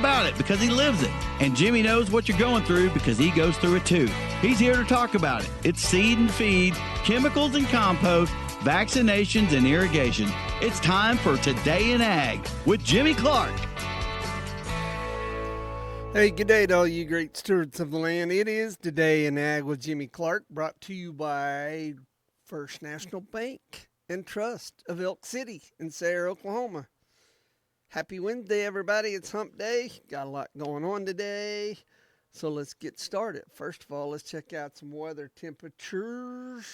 about it because he lives it. And Jimmy knows what you're going through because he goes through it too. He's here to talk about it. It's seed and feed, chemicals and compost, vaccinations and irrigation. It's time for Today in Ag with Jimmy Clark. Hey, good day to all you great stewards of the land. It is Today in Ag with Jimmy Clark, brought to you by First National Bank and Trust of Elk City in Sayre, Oklahoma. Happy Wednesday, everybody. It's hump day. Got a lot going on today. So let's get started. First of all, let's check out some weather temperatures.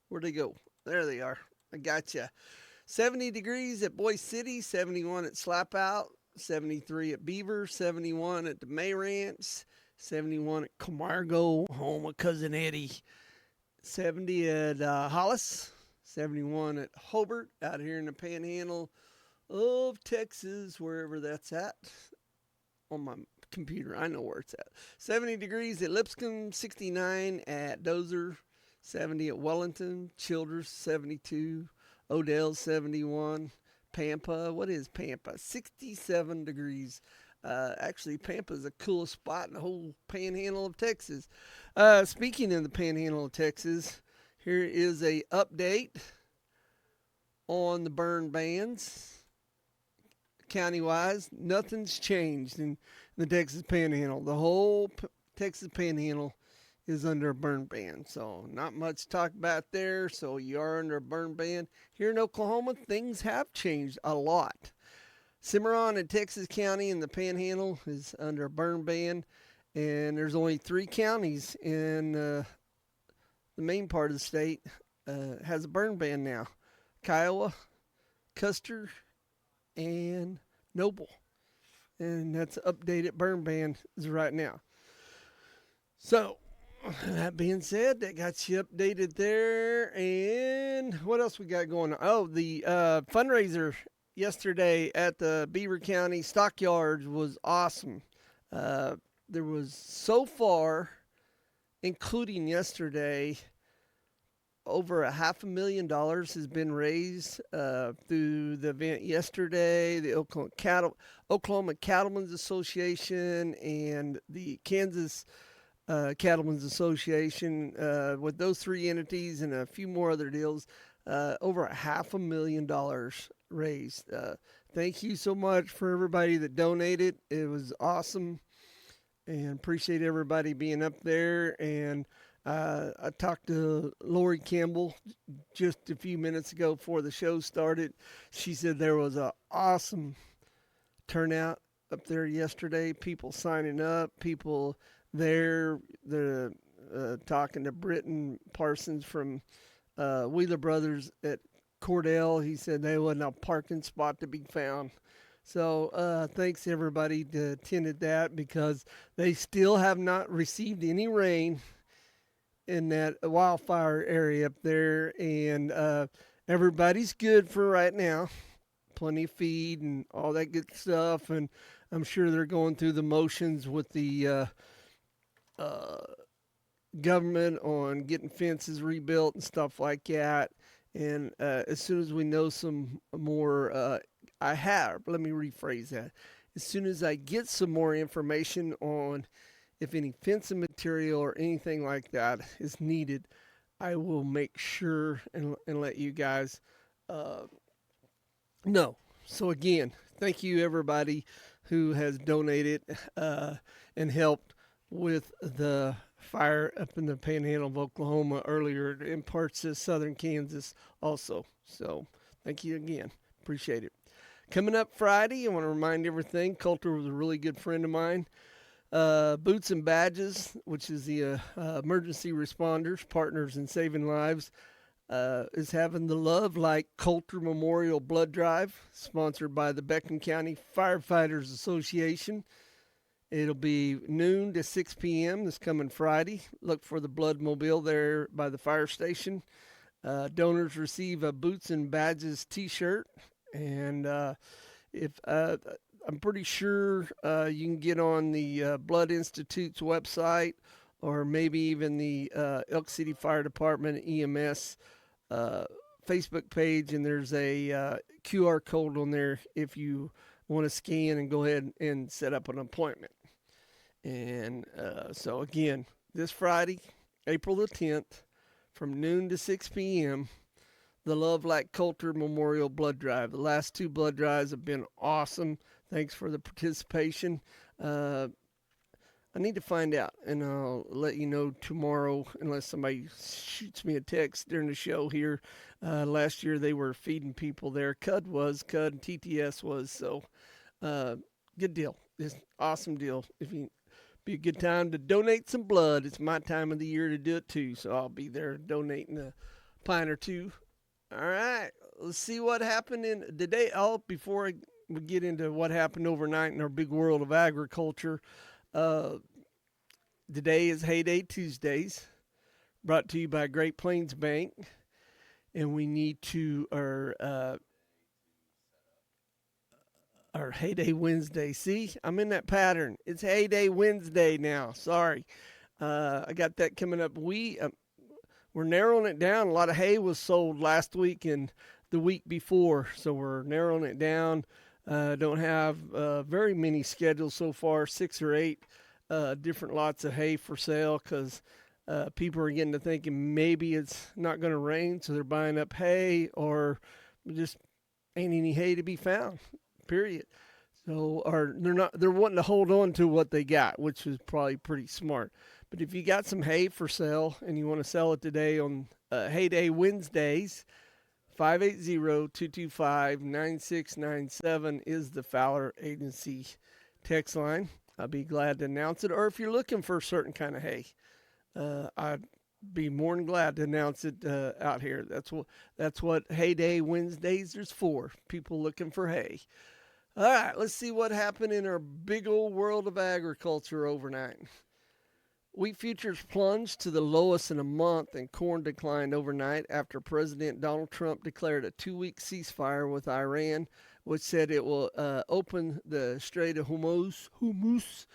Where'd they go? There they are. I got you. 70 degrees at Boise City, 71 at Slapout, 73 at Beaver, 71 at the May Ranch, 71 at Camargo, home of Cousin Eddie, 70 at Hollis, 71 at Hobart, out here in the panhandle of Texas, wherever that's at. On my computer, I know where it's at. 70 degrees at Lipscomb, 69 at Dozer, 70 at Wellington, Childers, 72, Odell, 71. Pampa, what is Pampa? 67 degrees. Actually, Pampa is the coolest spot in the whole panhandle of Texas. Speaking of the panhandle of Texas, here is a update on the burn bans. County-wise, nothing's changed in the Texas panhandle. The whole Texas panhandle is under a burn ban. So not much to talk about there. So you are under a burn ban. Here in Oklahoma, things have changed a lot. Cimarron in Texas County in the Panhandle is under a burn ban. And there's only 3 counties in the main part of the state has a burn ban now. Kiowa, Custer, and Noble. And that's updated burn ban is right now. So, that being said, that got you updated there. And what else we got going on? Oh, the fundraiser yesterday at the Beaver County Stockyards was awesome. There was so far, including yesterday, over $500,000 has been raised through the event yesterday. The Oklahoma Cattlemen's Association and the Kansas Cattlemen's Association, with those 3 entities and a few more other deals, over $500,000 raised. Thank you so much for everybody that donated. It was awesome, and appreciate everybody being up there. And I talked to Lori Campbell just a few minutes ago before the show started. She said there was an awesome turnout up there yesterday. People signing up, people there. They're talking to Britton Parsons from Wheeler Brothers at Cordell. He said there wasn't a parking spot to be found. So thanks to everybody that attended that, because they still have not received any rain in that wildfire area up there. And everybody's good for right now. Plenty of feed and all that good stuff. And I'm sure they're going through the motions with the government on getting fences rebuilt and stuff like that. And as soon as we know some more, let me rephrase that. As soon as I get some more information on if any fencing material or anything like that is needed, I will make sure and let you guys know. So again, thank you everybody who has donated and helped with the fire up in the Panhandle of Oklahoma earlier, in parts of southern Kansas also. So thank you again. Appreciate it. Coming up Friday, I want to remind everything, Coulter was a really good friend of mine. Boots and Badges, which is the emergency responders, partners in saving lives, is having the Love Like Coulter Memorial Blood Drive, sponsored by the Beckham County Firefighters Association. It'll be noon to 6 p.m. this coming Friday. Look for the blood mobile there by the fire station. Donors receive a Boots and Badges t-shirt. And I'm pretty sure you can get on the Blood Institute's website, or maybe even the Elk City Fire Department EMS Facebook page, and there's a QR code on there if you want to scan and go ahead and set up an appointment. And so again, this Friday, April the 10th, from noon to 6 p.m., the Love Like Culture Memorial Blood Drive. The last 2 blood drives have been awesome. Thanks for the participation. I need to find out, and I'll let you know tomorrow, unless somebody shoots me a text during the show here. Last year they were feeding people there. CUD and TTS was, so good deal. It's an awesome deal. If you be a good time to donate some blood. It's my time of the year to do it too, so I'll be there donating a pint or two. All right, let's see what happened in today. Before we get into what happened overnight in our big world of agriculture, today is Heyday Tuesdays, brought to you by Great Plains Bank, and we need to our Heyday Wednesday. See, I'm in that pattern. It's Heyday Wednesday now. Sorry, I got that coming up. We're narrowing it down. A lot of hay was sold last week and the week before, so we're narrowing it down. Don't have very many scheduled so far, 6 or 8 different lots of hay for sale, because people are getting to thinking maybe it's not going to rain, so they're buying up hay, or just ain't any hay to be found, period. So, or they're wanting to hold on to what they got, which is probably pretty smart. But if you got some hay for sale and you want to sell it today on Heyday Wednesdays, 580-225-9697 is the Fowler Agency text line. I'll be glad to announce it. Or if you're looking for a certain kind of hay, I'd be more than glad to announce it out here. That's what Heyday Wednesdays is for, people looking for hay. All right, let's see what happened in our big old world of agriculture overnight. Wheat futures plunged to the lowest in a month, and corn declined overnight after President Donald Trump declared a 2-week ceasefire with Iran, which said it will open the Strait of Hormuz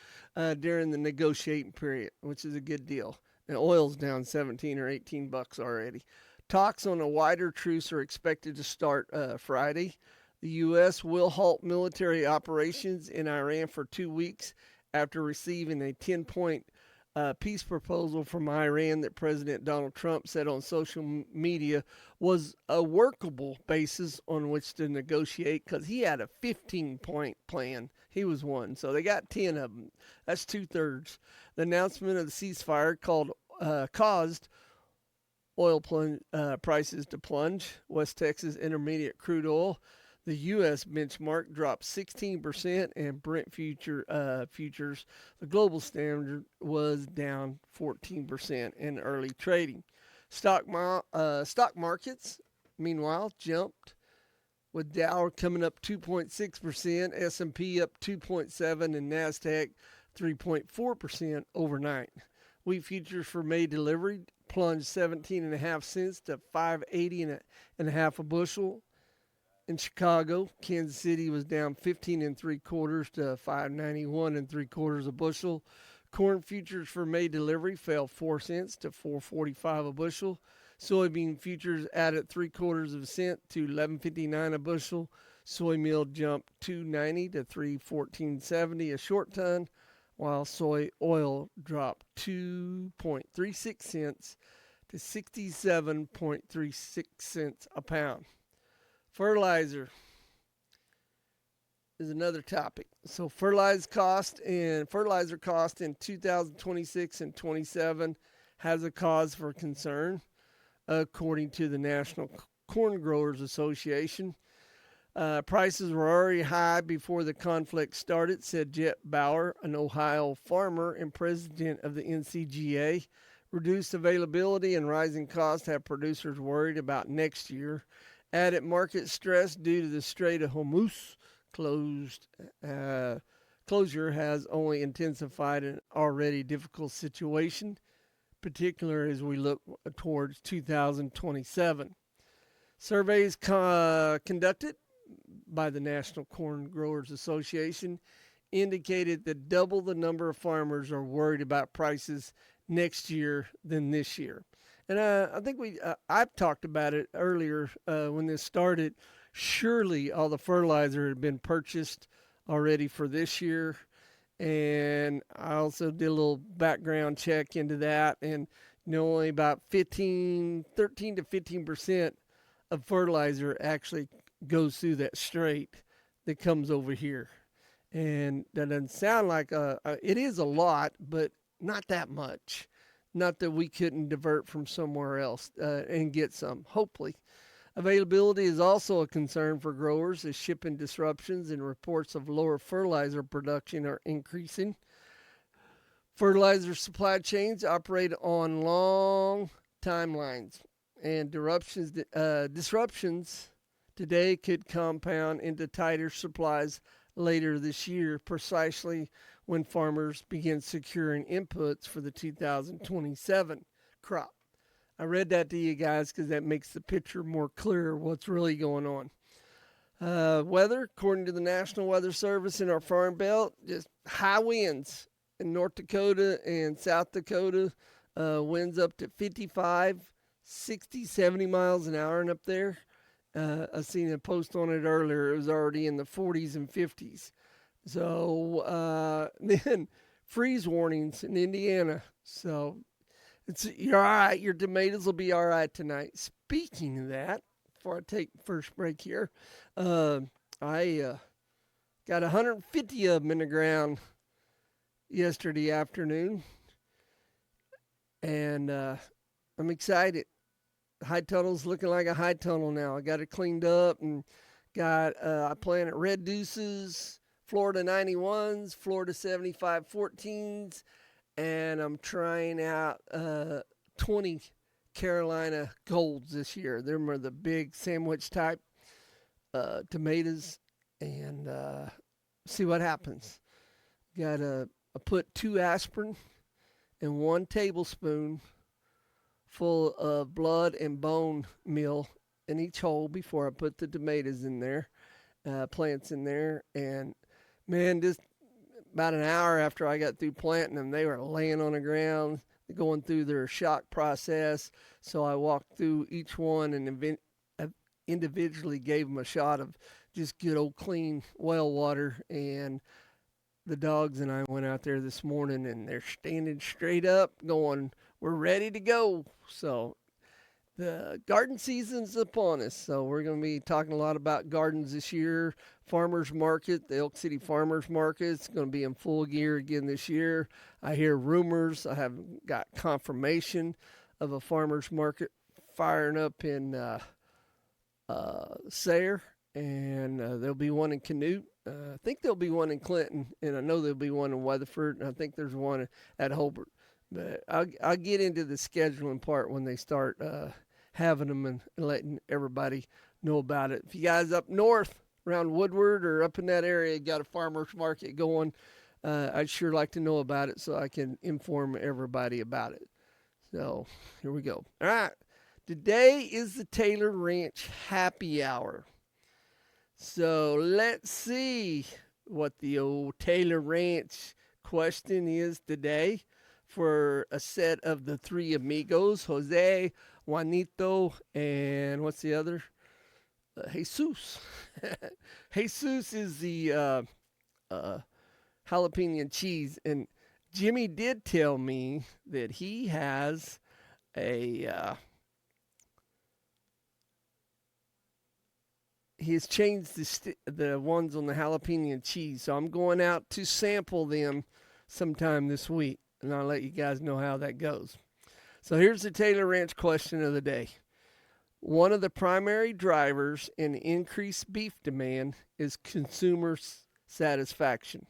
during the negotiating period, which is a good deal. And oil's down 17 or 18 bucks already. Talks on a wider truce are expected to start Friday. The U.S. will halt military operations in Iran for 2 weeks after receiving a 10-point peace proposal from Iran that President Donald Trump said on social media was a workable basis on which to negotiate, because he had a 15-point plan. He was one, so they got 10 of them. That's 2/3. The announcement of the ceasefire caused oil prices to plunge. West Texas Intermediate crude oil, the U.S. benchmark, dropped 16%, and Brent futures, the global standard, was down 14% in early trading. Stock markets, meanwhile, jumped, with Dow coming up 2.6%, S&P up 2.7%, and NASDAQ 3.4% overnight. Wheat futures for May delivery plunged 17.5 cents to $5.80 a bushel. In Chicago, Kansas City was down 15 3/4 to $5.91 3/4 a bushel. Corn futures for May delivery fell 4 cents to $4.45 a bushel. Soybean futures added 3/4 cent to $11.59 a bushel. Soy meal jumped $2.90 to $3.1470 a short ton, while soy oil dropped 2.36 cents to 67.36 cents a pound. Fertilizer is another topic. So fertilizer cost in 2026 and 27 has a cause for concern, according to the National Corn Growers Association. Prices were already high before the conflict started, said Jet Bauer, an Ohio farmer and president of the NCGA. Reduced availability and rising costs have producers worried about next year. Added market stress due to the Strait of Hormuz closure has only intensified an already difficult situation, particularly as we look towards 2027. Surveys conducted by the National Corn Growers Association indicated that double the number of farmers are worried about prices next year than this year. And I think I've talked about it earlier when this started. Surely all the fertilizer had been purchased already for this year. And I also did a little background check into that, and only about 13 to 15% of fertilizer actually goes through that strait that comes over here. And that doesn't sound like it is a lot, but not that much. Not that we couldn't divert from somewhere else and get some, hopefully. Availability is also a concern for growers as shipping disruptions and reports of lower fertilizer production are increasing. Fertilizer supply chains operate on long timelines, and disruptions today could compound into tighter supplies later this year, precisely when farmers begin securing inputs for the 2027 crop. I read that to you guys because that makes the picture more clear what's really going on. Weather, according to the National Weather Service in our Farm Belt, just high winds in North Dakota and South Dakota, winds up to 55, 60, 70 miles an hour and up there. I seen a post on it earlier. It was already in the 40s and 50s. So then freeze warnings in Indiana. So you're all right. Your tomatoes will be all right tonight. Speaking of that, before I take first break here, I got 150 of them in the ground yesterday afternoon, and I'm excited. High tunnel's looking like a high tunnel now. I got it cleaned up and I planted red deuces, Florida 91s, Florida 75 14s, and I'm trying out 20 Carolina Golds this year. Them are the big sandwich type tomatoes, and see what happens. I put 2 aspirin and 1 tablespoon full of blood and bone meal in each hole before I put the tomatoes in there, plants in there. And man, just about an hour after I got through planting them, they were laying on the ground, going through their shock process. So I walked through each one and individually gave them a shot of just good old clean well water. And the dogs and I went out there this morning, and they're standing straight up going, we're ready to go. So the garden season's upon us. So we're going to be talking a lot about gardens this year. Farmers market, the Elk City Farmers Market, is going to be in full gear again this year. I hear rumors. I haven't got confirmation of a farmers market firing up in Sayre, and there'll be one in Canute. I think there'll be one in Clinton, and I know there'll be one in Weatherford, and I think there's one at Hobart. But I'll get into the scheduling part when they start having them and letting everybody know about it. If you guys up north around Woodward or up in that area got a farmer's market going, I'd sure like to know about it so I can inform everybody about it. So here we go. All right. Today is the Taylor Ranch Happy Hour. So let's see what the old Taylor Ranch question is today for a set of the 3 amigos, Jose, Juanito, and what's the other? Jesus. Jesus is the jalapeno cheese. And Jimmy did tell me that he has he's changed the ones on the jalapeno cheese. So I'm going out to sample them sometime this week, and I'll let you guys know how that goes. So here's the Taylor Ranch question of the day. One of the primary drivers in increased beef demand is consumer satisfaction.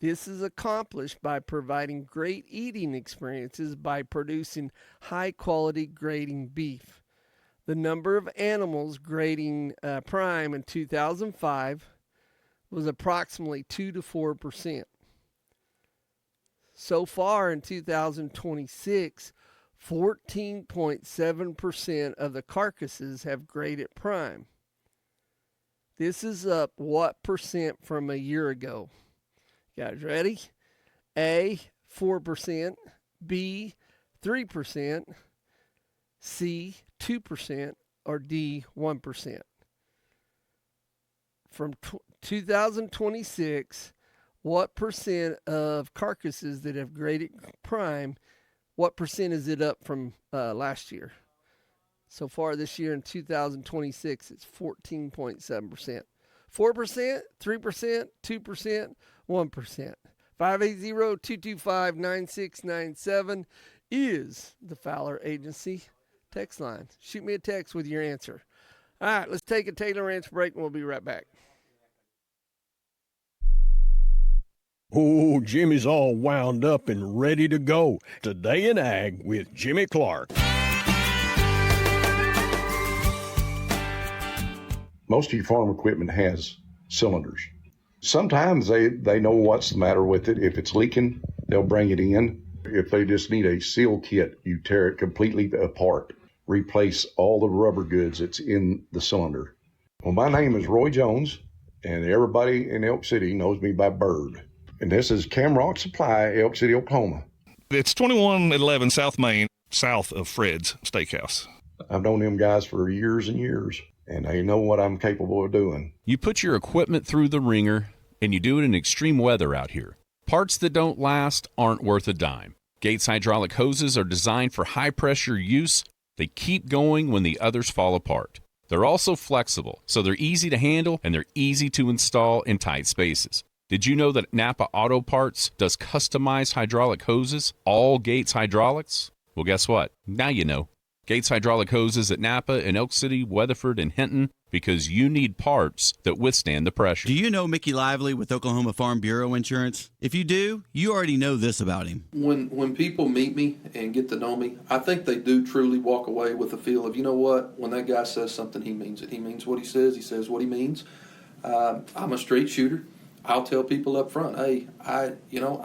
This is accomplished by providing great eating experiences by producing high-quality grading beef. The number of animals grading prime in 2005 was approximately 2 to 4%. So far in 2026, 14.7% of the carcasses have graded prime. This is up what percent from a year ago? You guys ready? A, 4%, B, 3%, C, 2%, or D, 1%. From 2026, what percent of carcasses that have graded prime, what percent is it up from last year? So far this year in 2026, it's 14.7%. 4%, 3%, 2%, 1%. 580-225-9697 is the Fowler Agency text line. Shoot me a text with your answer. All right, let's take a Taylor Ranch break, and we'll be right back. Oh, Jimmy's all wound up and ready to go. Today in Ag with Jimmy Clark. Most of your farm equipment has cylinders. Sometimes they know what's the matter with it. If it's leaking, they'll bring it in. If they just need a seal kit, you tear it completely apart. Replace all the rubber goods that's in the cylinder. Well, my name is Roy Jones, and everybody in Elk City knows me by Bird. And this is Camrock Supply, Elk City, Oklahoma. It's 2111 South Main, south of Fred's Steakhouse. I've known them guys for years and years, and they know what I'm capable of doing. You put your equipment through the ringer, and you do it in extreme weather out here. Parts that don't last aren't worth a dime. Gates hydraulic hoses are designed for high-pressure use. They keep going when the others fall apart. They're also flexible, so they're easy to handle and they're easy to install in tight spaces. Did you know that Napa Auto Parts does customized hydraulic hoses, all Gates hydraulics? Well, guess what? Now you know. Gates hydraulic hoses at Napa and Elk City, Weatherford, and Hinton, because you need parts that withstand the pressure. Do you know Mickey Lively with Oklahoma Farm Bureau Insurance? If you do, you already know this about him. When people meet me and get to know me, I think they do truly walk away with a feel of, you know what, when that guy says something, he means it. He means what he says what he means. I'm a straight shooter. I'll tell people up front, hey, I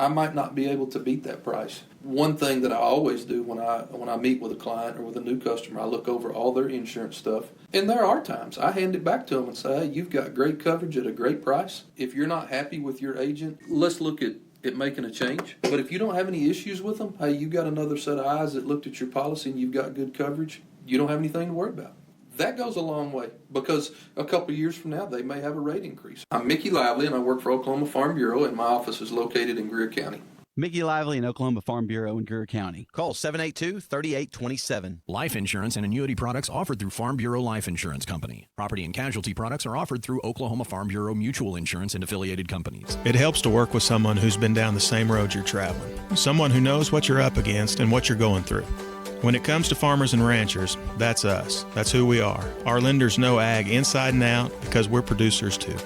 might not be able to beat that price. One thing that I always do when I meet with a client or with a new customer, I look over all their insurance stuff. And there are times I hand it back to them and say, hey, you've got great coverage at a great price. If you're not happy with your agent, let's look at making a change. But if you don't have any issues with them, hey, you've got another set of eyes that looked at your policy and you've got good coverage, you don't have anything to worry about. That goes a long way, because a couple of years from now, they may have a rate increase. I'm Mickey Lively, and I work for Oklahoma Farm Bureau, and my office is located in Greer County. Mickey Lively in Oklahoma Farm Bureau in Greer County. Call 782-3827. Life insurance and annuity products offered through Farm Bureau Life Insurance Company. Property and casualty products are offered through Oklahoma Farm Bureau Mutual Insurance and affiliated companies. It helps to work with someone who's been down the same road you're traveling, someone who knows what you're up against and what you're going through. When it comes to farmers and ranchers, that's us. That's who we are. Our lenders know ag inside and out because we're producers too.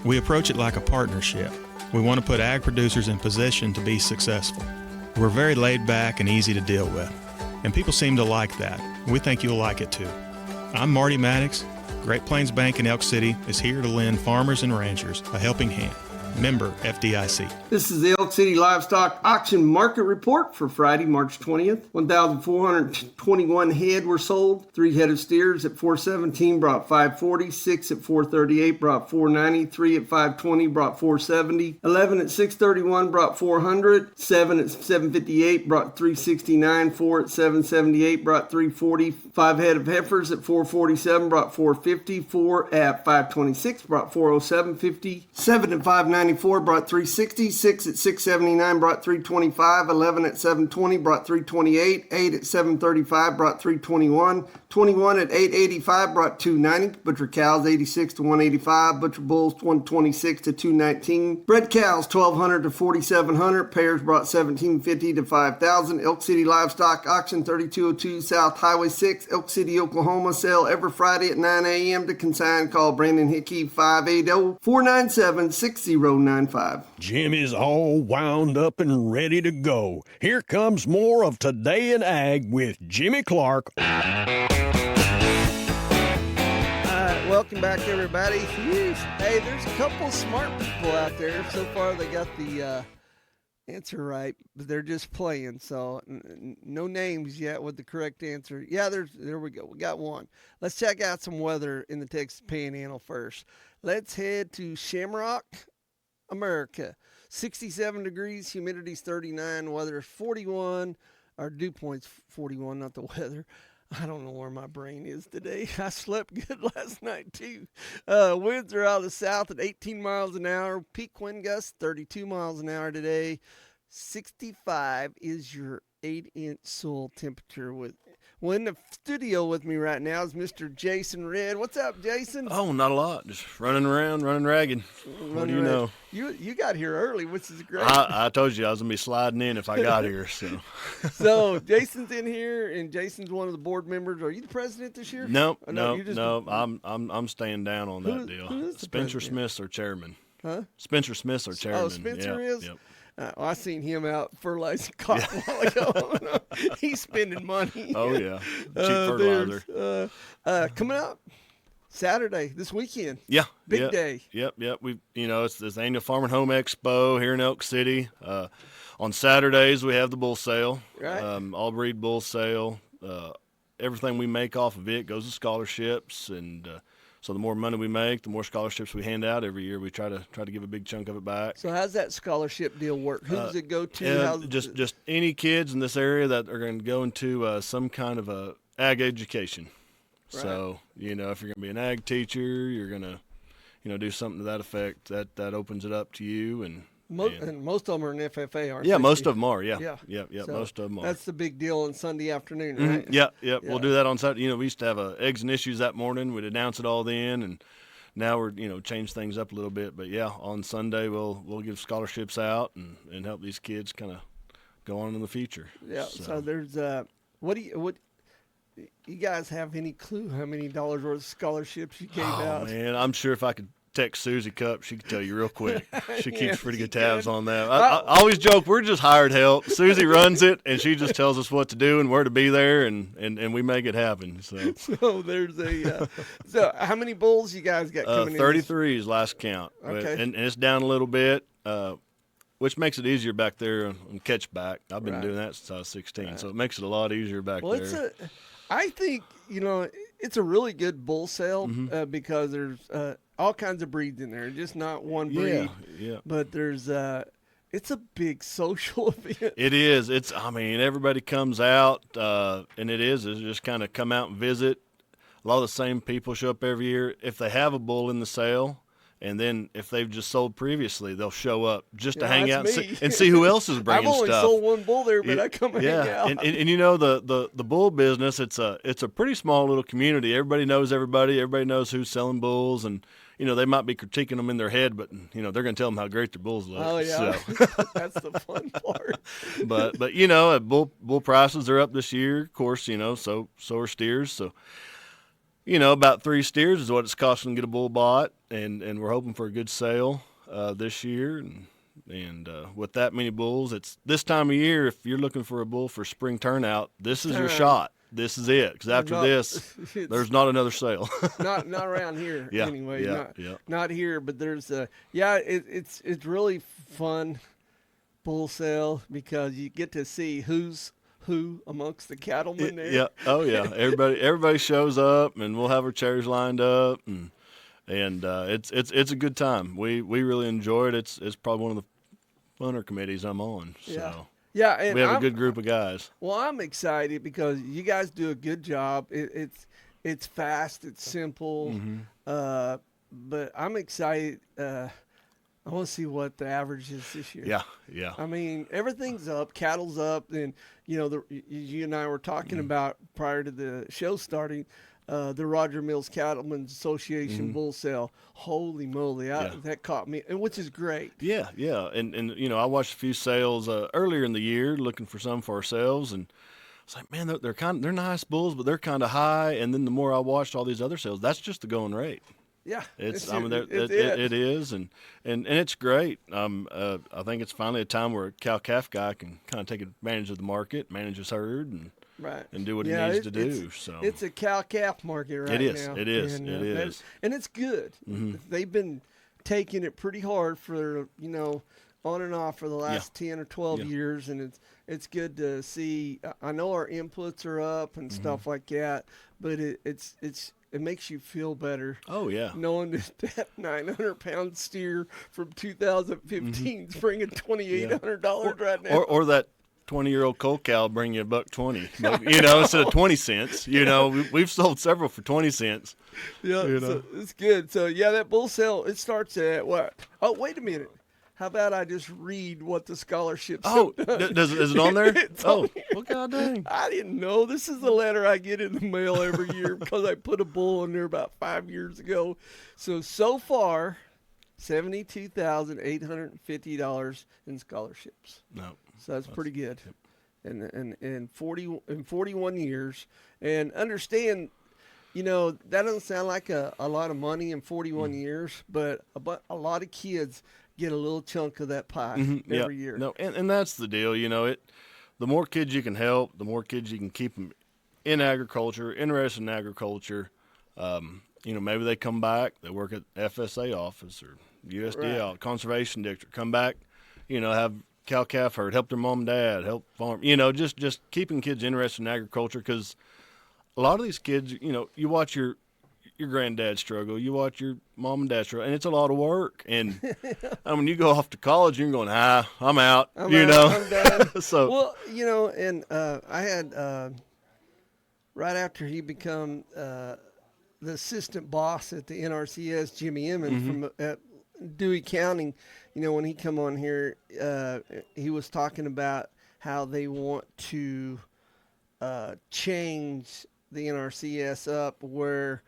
We approach it like a partnership. We want to put ag producers in position to be successful. We're very laid back and easy to deal with, and people seem to like that. We think you'll like it too. I'm Marty Maddox. Great Plains Bank in Elk City is here to lend farmers and ranchers a helping hand. Member FDIC. This is the Elk City Livestock Auction Market Report for Friday, March 20th. 1,421 head were sold. 3 head of steers at $417 brought $540. 6 at $438 brought $490. 3 at $520 brought $470. 11 at $631 brought $400. 7 at $758 brought $369. 4 at $778 brought $340. 5 head of heifers at $447 brought $450. 4 at $526 brought $407.50. 7 at $594 brought $360. 6 at $679 brought $325. 11 at $720 brought $328. 8 at $735 brought $321. 21 at $885 brought $290. Butcher cows $86 to $185. Butcher bulls $126 to $219. Bred cows $1,200 to $4,700. Pairs brought $1,750 to $5,000. Elk City Livestock Auction 3202 South Highway 6, Elk City, Oklahoma. Sale every Friday at 9 a.m. To consign, call Brandon Hickey 580-497-6095. Jimmy's all wound up and ready to go. Here comes more of Today in Ag with Jimmy Clark. Welcome back, everybody. Hey, there's a couple smart people out there. So far, they got the answer right, but they're just playing. So no names yet with the correct answer. Yeah, there we go. We got one. Let's check out some weather in the Texas Panhandle first. Let's head to Shamrock, America. 67 degrees, humidity's 39, weather is 41. Our dew point's 41, not the weather. I don't know where my brain is today. I slept good last night, too. Winds are out of the south at 18 miles an hour. Peak wind gusts, 32 miles an hour today. 65 is your 8-inch soil temperature. Well, in the studio with me right now is Mr. Jason Red. What's up, Jason? Oh, not a lot. Just running around, running ragged. What do you know? You got here early, which is great. I told you I was going to be sliding in if I got here. So So Jason's in here, and Jason's one of the board members. Are you the president this year? No. Oh, I'm staying down on that deal. Who is the Spencer president? Smith's our chairman. Huh? Spencer Smith's our chairman. Oh, Spencer is? Yep. I seen him out fertilizing cotton a while ago. He's spending money. Oh, yeah. Cheap fertilizer. Coming up Saturday, this weekend. Yeah. Big day. Yep. It's this annual Farm and Home Expo here in Elk City. On Saturdays, we have the bull sale. Right. All breed bull sale. Everything we make off of it goes to scholarships, and so the more money we make, the more scholarships we hand out every year. We try to give a big chunk of it back. So how's that scholarship deal work? Who does it go to? Just any kids in this area that are going to go into some kind of a ag education. Right. So if you're going to be an ag teacher, you're going to do something to that effect. That opens it up to you and most of them are in FFA, aren't they? Yeah, most of them are. Yeah. So most of them are. That's the big deal on Sunday afternoon, right? Mm-hmm. Yeah. We'll do that on Saturday. We used to have eggs and issues that morning. We'd announce it all then, and now we're change things up a little bit. But yeah, on Sunday we'll give scholarships out and help these kids kind of go on in the future. Yeah. So there's what you guys have any clue how many dollars worth of scholarships you gave out? Man, I'm sure if I could text Susie Cup, she could tell you real quick. She keeps pretty good tabs on that. I always joke we're just hired help. Susie runs it, and she just tells us what to do and where to be there, and we make it happen. So there's so how many bulls you guys got coming in? 33 is last count. Okay. And it's down a little bit, which makes it easier back there on catch back. I've been doing that since I was 16, so it makes it a lot easier back there. I think it's a really good bull sale because there's all kinds of breeds in there, just not one breed. Yeah. But there's it's a big social event. It is. Everybody comes out, and it's just kind of come out and visit. A lot of the same people show up every year. If they have a bull in the sale, and then if they've just sold previously, they'll show up just to hang out and see who else is bringing stuff. I've only sold one bull there, but I come and hang out. And the bull business, it's a pretty small little community. Everybody knows everybody. Everybody knows who's selling bulls, and they might be critiquing them in their head, but they're going to tell them how great their bulls look. Oh yeah, so. That's the fun part. but bull prices are up this year, of course. So are steers. So. About 3 steers is what it's costing to get a bull bought, and we're hoping for a good sale this year. And with that many bulls, it's this time of year. If you're looking for a bull for spring turnout, this is your shot. This is it, because after this, there's not another sale. not around here anyway. Not here, but there's it's really fun bull sale because you get to see who's who amongst the cattlemen there. Yeah. Oh yeah. Everybody shows up, and we'll have our chairs lined up, and it's a good time. We really enjoy it. It's probably one of the funner committees I'm on. So yeah, and we have a good group of guys. Well, I'm excited because you guys do a good job. It's fast, it's simple, but I'm excited. I want to see what the average is this year. Yeah. Everything's up, cattle's up, and you and I were talking about prior to the show starting, the Roger Mills Cattlemen's Association bull sale. Holy moly, that caught me, and which is great. Yeah, and I watched a few sales earlier in the year, looking for some for ourselves, and it's like, man, they're nice bulls, but they're kind of high. And then the more I watched all these other sales, that's just the going rate. Yeah, it is, and it's great. I think it's finally a time where a cow-calf guy can kind of take advantage of the market, manage his herd, and do what he needs to do. So it's a cow-calf market right now. It is. And it's good. They've been taking it pretty hard for on and off for the last 10 or 12 years, and it's good to see. I know our inputs are up and stuff like that, but it makes you feel better. Oh, yeah. Knowing that 900-pound steer from 2015 is bringing $2,800 right now. Or that 20-year-old coal cow will bring you $1.20, instead of 20 cents. We've sold several for 20 cents. Yeah, so it's good. So yeah, that bull sale, it starts at what? Oh, wait a minute. How about I just read what the scholarships? Oh, is it on there? Well, God dang! I didn't know. This is the letter I get in the mail every year because I put a bull in there about 5 years ago. So far, $72,850 in scholarships. No, so that's pretty good. Yep. And 41 years, and understand. That doesn't sound like a lot of money in 41 years, but a lot of kids get a little chunk of that pie every year. No, and that's the deal. The more kids you can help, the more kids you can keep them in agriculture, interested in agriculture. Maybe they come back, they work at FSA office or USDA conservation district, come back, have cow-calf herd, help their mom and dad, help farm. Just keeping kids interested in agriculture, because a lot of these kids, you watch your granddad struggle, you watch your mom and dad struggle, and it's a lot of work. And when you go off to college, you're going, I'm out. I'm done. So well, and I had right after he become the assistant boss at the NRCS, Jimmy Emmons from at Dewey County. When he come on here, he was talking about how they want to change the NRCS up where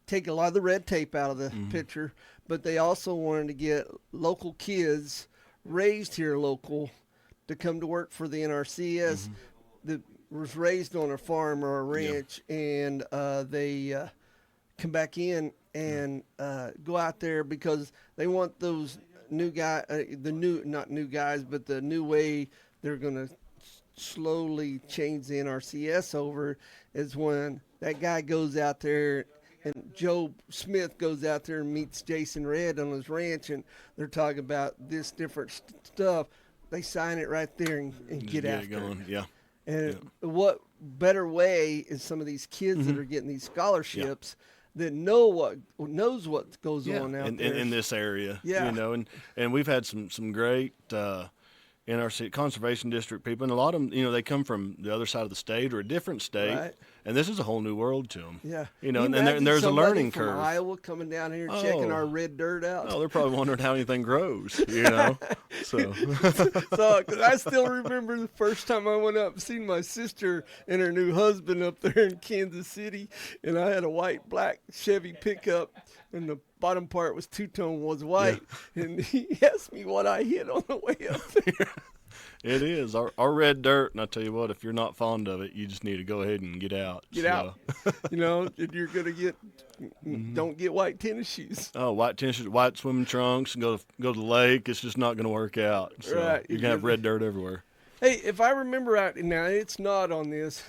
take a lot of the red tape out of the picture, but they also wanted to get local kids raised here local to come to work for the NRCS that was raised on a farm or a ranch, and they come back in and go out there because they want those new guys, not new guys, but the new way they're going to slowly change the NRCS over is when that guy goes out there and Joe Smith goes out there and meets Jason Red on his ranch, and they're talking about this different stuff. They sign it right there and get after it. Going. Yeah. And what better way is some of these kids that are getting these scholarships that knows what goes on out there in this area. Yeah. And we've had some great NRC conservation district people, and a lot of them, they come from the other side of the state or a different state, right. And this is a whole new world to them. Yeah, and there's a learning curve. From Iowa coming down here checking our red dirt out. Oh, they're probably wondering how anything grows. So because I still remember the first time I went up and seen my sister and her new husband up there in Kansas City, and I had a white-black Chevy pickup, and the bottom part was two-tone was white, and he asked me what I hit on the way up there. It is our red dirt, and I tell you what, if you're not fond of it, you just need to go ahead and get out. Get out. And you're gonna get don't get white tennis shoes. Oh, white tennis shoes, white swimming trunks, and go to the lake. It's just not gonna work out. So right. You're gonna have red dirt everywhere. Hey, if I remember right, now it's not on this.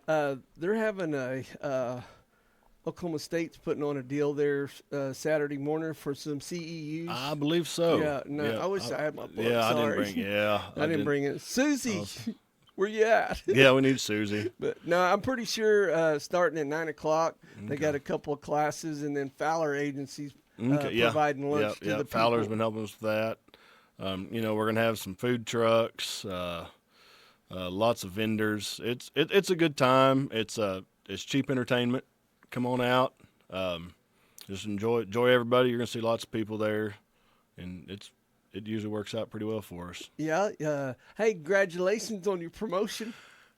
They're having a Oklahoma State's putting on a deal there Saturday morning for some CEUs. I believe so. Yeah, no, I wish I had my book. Yeah, sorry. I didn't bring it. Susie, where you at? Yeah, we need Susie. But no, I'm pretty sure starting at 9:00, they got a couple of classes, and then Fowler Agency's providing lunch to the people. Fowler's been helping us with that. We're gonna have some food trucks, lots of vendors. It's a good time. It's cheap entertainment. Come on out. Just enjoy everybody. You're gonna see lots of people there, and it usually works out pretty well for us. Yeah. Hey, congratulations on your promotion.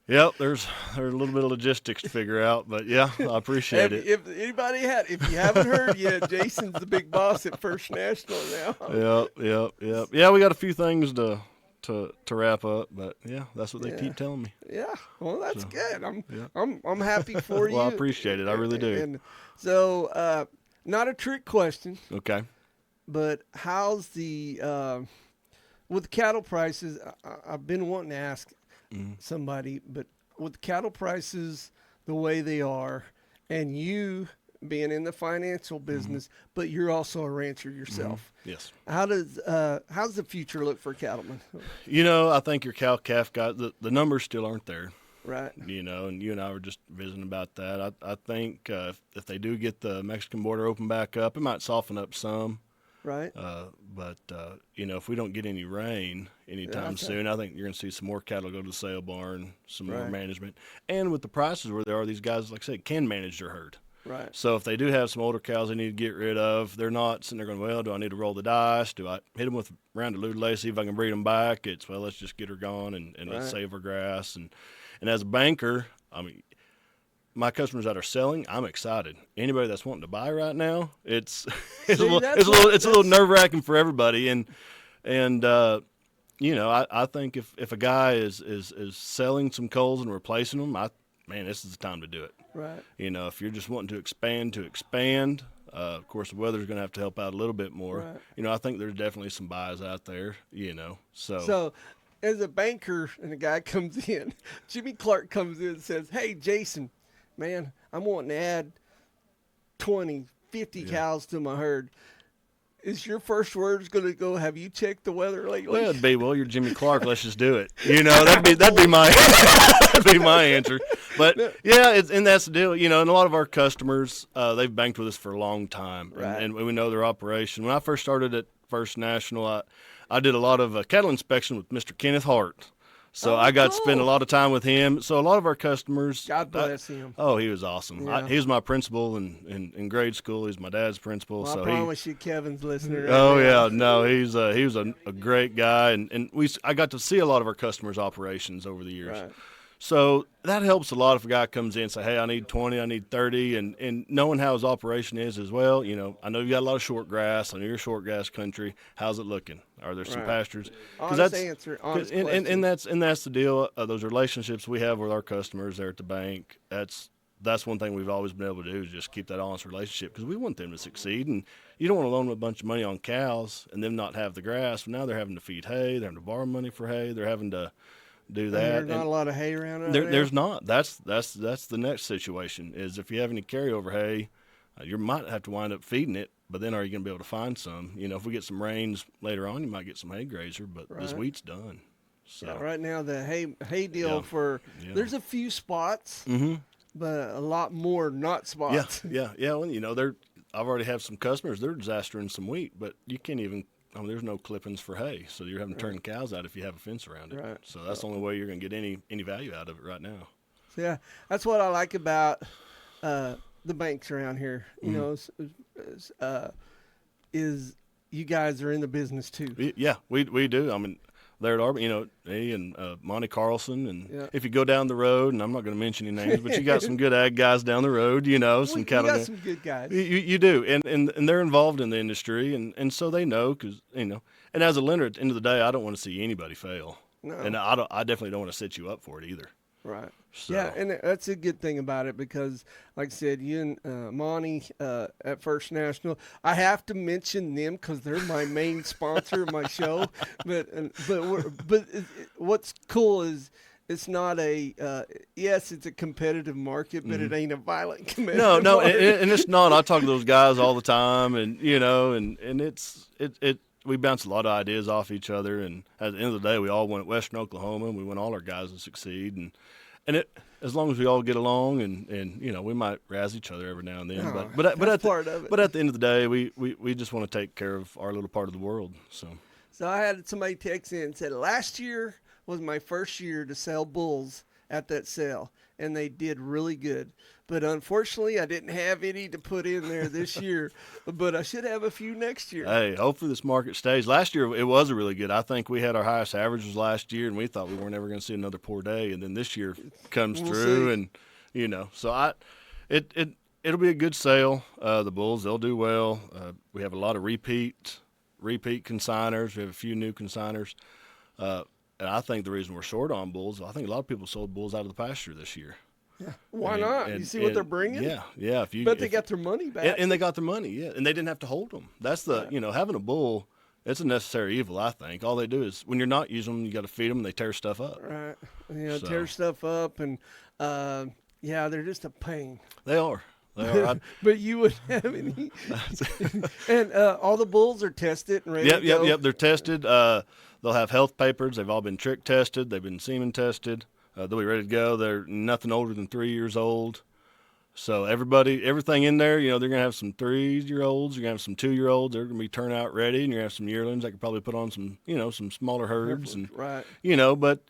Yep. There's a little bit of logistics to figure out, but yeah, I appreciate it. If you haven't heard yet, Jason's the big boss at First National now. Yep. Yeah, we got a few things to wrap up, but yeah, that's what they keep telling me. Yeah, well, that's good. I'm happy for you. Well, I appreciate it. I really do. And so, not a trick question. Okay. But how's the with cattle prices? I've been wanting to ask somebody, but with cattle prices the way they are, and you being in the financial business, but you're also a rancher yourself. Yes. How's the future look for cattlemen? I think your cow-calf guy, the numbers still aren't there. Right. And you and I were just visiting about that. I think if they do get the Mexican border open back up, it might soften up some. Right. But if we don't get any rain anytime soon, I think you're going to see some more cattle go to the sale barn, some more management. And with the prices where they are, these guys, like I said, can manage their herd. Right. So if they do have some older cows they need to get rid of, they're not sitting there going, well, do I need to roll the dice? Do I hit them with a round of Ludelay, see if I can breed them back? It's, well, let's just get her gone and let's save her grass. And as a banker, I mean, my customers that are selling, I'm excited. Anybody that's wanting to buy right now, it's a little nerve-wracking for everybody. And I think if a guy is selling some coals and replacing them, this is the time to do it. Right. If you're just wanting to expand, of course the weather's going to have to help out a little bit more. Right. I think there's definitely some buys out there. So as a banker and a guy comes in, Jimmy Clark comes in and says, "Hey, Jason, man, I'm wanting to add 20, 50 cows to my herd." Is your first words going to go, "Have you checked the weather lately?" Well, it'd be, "Well, you're Jimmy Clark. Let's just do it." That'd be my that'd be my answer. But yeah, and that's the deal. And a lot of our customers, they've banked with us for a long time, and we know their operation. When I first started at First National, I did a lot of cattle inspection with Mr. Kenneth Hart. So I got to spend a lot of time with him. So a lot of our customers, God bless him. Oh, he was awesome. Yeah. He was my principal in grade school. He's my dad's principal. Well, so I promise you, Kevin's listening. Right now. Yeah, no, he was a great guy, and I got to see a lot of our customers' operations over the years. Right. So that helps a lot if a guy comes in and say, "Hey, I need 20, I need 30," and knowing how his operation is as well. I know you got a lot of short grass. I know you're short grass country. How's it looking? Are there some pastures? Honest answer. Honest question. And that's the deal. Those relationships we have with our customers there at the bank. That's one thing we've always been able to do is just keep that honest relationship because we want them to succeed. And you don't want to loan them a bunch of money on cows and them not have the grass. Now they're having to feed hay. They're having to borrow money for hay. They're having to do that. There's not a lot of hay around There's not. That's the next situation is if you have any carryover hay, you might have to wind up feeding it, but then are you going to be able to find some? If we get some rains later on, you might get some hay grazer, but this wheat's done. So right now the hay deal there's a few spots, but a lot more not spots. Yeah. Well, I've already have some customers. They're disastering some wheat, but you can't even. There's no clippings for hay, so you're having to turn cows out if you have a fence around it. Right. So that's the only way you're going to get any value out of it right now. Yeah, that's what I like about the banks around here. Is you guys are in the business too. Yeah, we do. There at Arbor, me and Monty Carlson, and if you go down the road, and I'm not going to mention any names, but you got some good ag guys down the road, some cattle. You got some good guys. You do, and they're involved in the industry, and so they know, because, and as a lender, at the end of the day, I don't want to see anybody fail. No. And I definitely don't want to set you up for it either. Right. So. Yeah, and that's a good thing about it because, like I said, you and Monty at First National, I have to mention them because they're my main sponsor of my show. But what's cool is it's not yes, it's a competitive market, but it ain't a violent competitive market. And it's not. I talk to those guys all the time, and and it's we bounce a lot of ideas off each other, and at the end of the day, we all want Western Oklahoma, and we want all our guys to succeed, and as long as we all get along, and we might razz each other every now and then, but at the end of the day, we just want to take care of our little part of the world. So I had somebody text in and said last year was my first year to sell bulls at that sale, and they did really good. But unfortunately, I didn't have any to put in there this year. But I should have a few next year. Hey, hopefully this market stays. Last year, it was a really good. I think we had our highest averages last year, and we thought we weren't ever going to see another poor day. And then this year comes through, and so it'll be a good sale. The bulls, they'll do well. We have a lot of repeat consigners. We have a few new consigners. And I think the reason we're short on bulls, I think a lot of people sold bulls out of the pasture this year. Yeah. Why not? You see what they're bringing? Yeah. But they got their money back. And they got their money, yeah. And they didn't have to hold them. That's having a bull, it's a necessary evil, I think. All they do is, when you're not using them, you got to feed them, and they tear stuff up. Right. Tear stuff up, and, they're just a pain. They are. But you wouldn't have any. And all the bulls are tested and ready to go? Yep. They're tested. They'll have health papers. They've all been trick tested. They've been semen tested. They'll be ready to go. They're nothing older than 3 years old. So everything in there, they're going to have some 3-year-olds, you're going to have some 2-year-olds, they're going to be turnout ready, and you're going to have some yearlings that could probably put on some, some smaller herds. And, right. But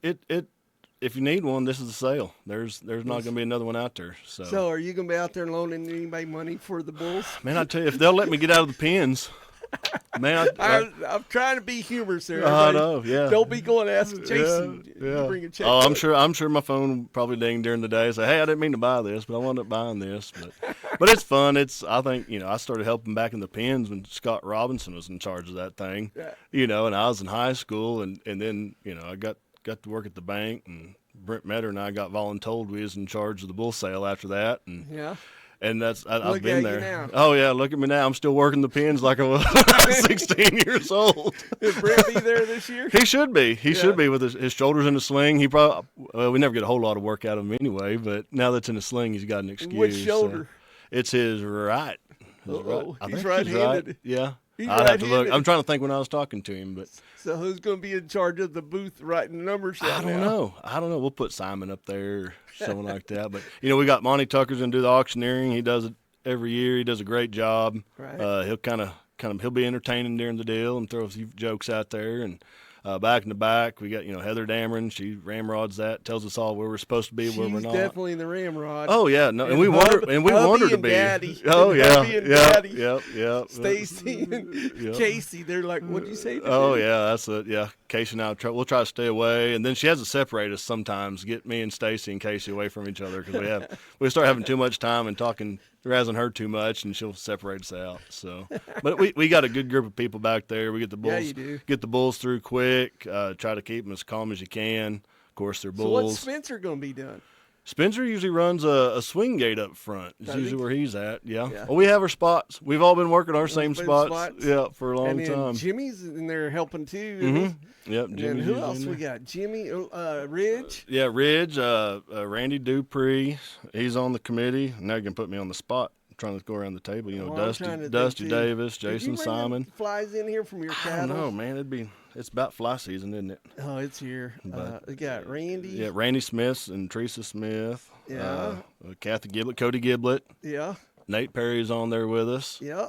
if you need one, this is a sale. There's not going to be another one out there. So are you going to be out there loaning anybody money for the bulls? Man, I tell you, if they'll let me get out of the pens. Man, I'm trying to be humorous there. I know, yeah. Don't be going to ask Jason. Yeah. Bring a check. Oh, I'm sure my phone probably ding during the day and say, hey, I didn't mean to buy this, but I wound up buying this. But it's fun. I think, I started helping back in the pens when Scott Robinson was in charge of that thing. Yeah. And I was in high school, and then, I got to work at the bank, and Brent Metter and I got voluntold we was in charge of the bull sale after that. And yeah. And I've Look been at there. you now. Oh yeah, look at me now. I'm still working the pens like I was 16 years old. Is Brent be there this year? He should be. He should be with his shoulders in a sling. He probably we never get a whole lot of work out of him anyway. But now that's in a sling, he's got an excuse. Which shoulder? It's his right. He's right-handed. Right. Yeah. He's I'd have to look. right-handed. I'm trying to think when I was talking to him, but So who's going to be in charge of the booth writing numbers down? I don't know. We'll put Simon up there or someone like that. But we got Monty Tucker's going to do the auctioneering. He does it every year. He does a great job. Right. He'll be entertaining during the deal and throw a few jokes out there. And back in the back, we got Heather Dameron. She ramrods that, tells us all where we're supposed to be, where we're not. She's definitely in the ramrod. Oh yeah, no, and we want her to be. Daddy. Oh yeah, Daddy. Yep. Stacy and Casey, they're like, "What'd you say?" Oh yeah, that's it. Yeah, Casey and I we'll try to stay away, and then she has to separate us sometimes, get me and Stacy and Casey away from each other because we start having too much time and talking. Razzing her too much, and she'll separate us out. So, but we got a good group of people back there. We get the bulls, Yeah, you do. Get the bulls through quick. Try to keep them as calm as you can. Of course, they're So bulls. what's Spencer going to be doing? Spencer usually runs a swing gate up front. It's Does usually he? where he's at. Yeah. Yeah. Well, we have our spots. We've all been working our same Same spots. spots? Yeah, for a long And then time. Jimmy's in there helping too. Mhm. Isn't he? Yep. And then Jimmy's who usually else in we there. got? Jimmy, Ridge. Yeah, Ridge, Randy Dupree. He's on the committee. Now you can put me on the spot. Trying to go around the table, Well, I'm Dusty trying to think, Dusty too. Davis, Did you Jason bring Simon. them flies in here from your I cattle? don't know, man. It's about fly season, isn't it? Oh, it's here. But- We got Randy. Yeah, Randy Smith and Teresa Smith. Yeah. Kathy Giblett, Cody Giblett. Yeah. Nate Perry's on there with us. Yeah.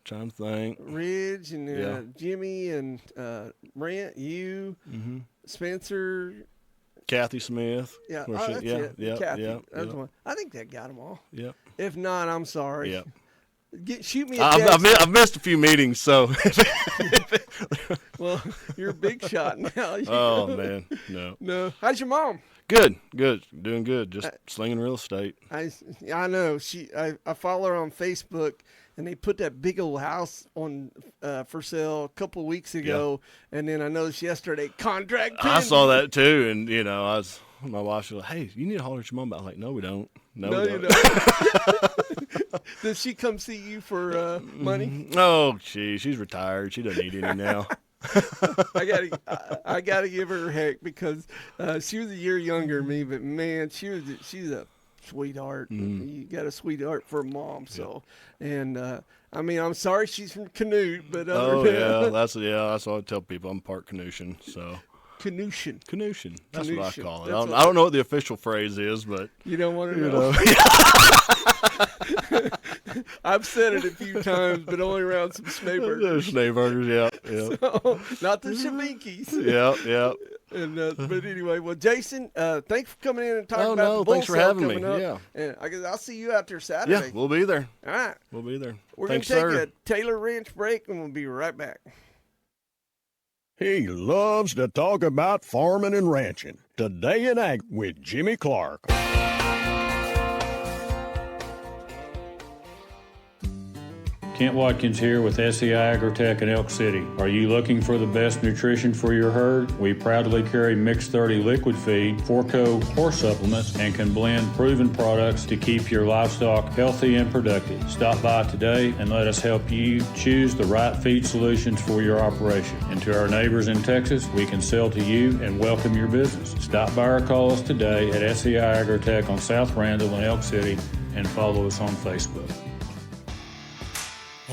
Trying to think. Ridge and Yeah. Jimmy and Brent, you, Spencer. Kathy Smith. Yeah, Where that's it. Yeah, Kathy. yeah, That's yeah. one. I think that got them all. Yep. If not, I'm sorry. Yep. Shoot me a text. I've missed a few meetings, so. Well, you're a big shot now. Oh, man. No. No. How's your mom? Good. Doing good. Just slinging real estate. I know. I follow her on Facebook, and they put that big old house on for sale a couple of weeks ago, and then I noticed yesterday contract. I saw that too, and my wife was like, "Hey, you need to holler at your mom." I was like, "No, we don't. No, we you don't." Does she come see you for money? Oh, she's retired. She doesn't need any now. I gotta give her heck because she was a year younger than me, but man, she's a sweetheart. You got a sweetheart for a mom. So, and I'm sorry she's from Canute, but that's what I tell people. I'm part Canutian, so. Canutian. That's what I call it. I don't know what the official phrase is, but you don't want to know. I've said it a few times, but only around some Schneebergers. Yeah. So, not the Shabinkis. Yeah. And but anyway, well, Jason, thanks for coming in and talking about the bull thanks for sale having me. coming up. Yeah. And I guess I'll see you out there Saturday. Yeah, we'll be there. All right. We'll be there. We're Thanks, going to sir. take a Taylor Ranch break, and we'll be right back. He loves to talk about farming and ranching. Today in Ag with Jimmy Clark. Kent Watkins here with SEI Agritech in Elk City. Are you looking for the best nutrition for your herd? We proudly carry Mix 30 liquid feed, Forco horse supplements, and can blend proven products to keep your livestock healthy and productive. Stop by today and let us help you choose the right feed solutions for your operation. And to our neighbors in Texas, we can sell to you and welcome your business. Stop by or call us today at SEI Agritech on South Randall in Elk City and follow us on Facebook.